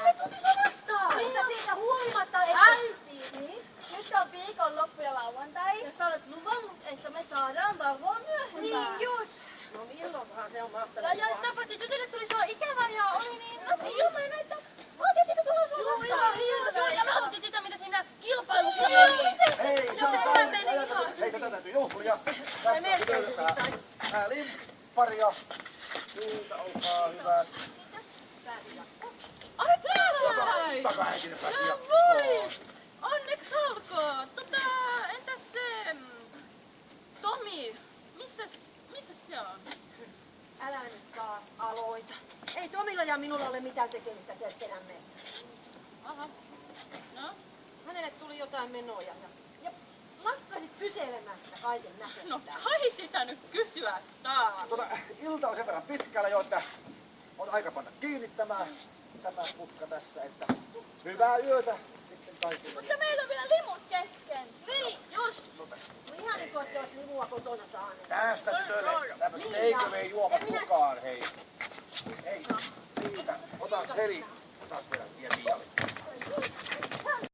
Me tultiin sun vastaan. Mutta siitä huolimatta, että... Äiti, niin? Nyt on viikonloppu ja lauantai. Ja sä olet luvannut, että me saadaan valvoa myöhempään. Niin just. No milloinhan se on mahtanut? Ja sitä paitsi tytölle tuli sua ikävä ja oli niin ilmeinen, että mä otin että tulla sun vastaan. Joo, ja mä halutin tietää, mitä siinä kilpailussa meni. Hei, se on hei, tätä täytyy juhlia. Tässä on tytölle limpparia. Siitä olkaa hyvät. Ai pääsee! Takahenkinen pääsi Ja jatkoon. voi! Onneksi olkoon! Entäs se... Tomi? Missäs se on? Älä nyt taas aloita. Ei Tomilla ja minulla ole mitään tekemistä keskenämme. Aha. No? Hänelle tuli jotain menoja ja lakkasit kyselemästä kaiken näköistä. No kai sitä nyt kysyä saa. Ilta on sen verran pitkällä jo, että on aika panna kiinni tämä putka tässä, että hyvää yötä sitten kaikille. Mutta meillä on vielä limut kesken. Niin, just. No ihan niin kuin olisi limua kotona saaneet. Tästä tytölle tämmöset eikö me juomat mukaan, hei. Hei, siitä. Otas Heri. Otas vielä viali.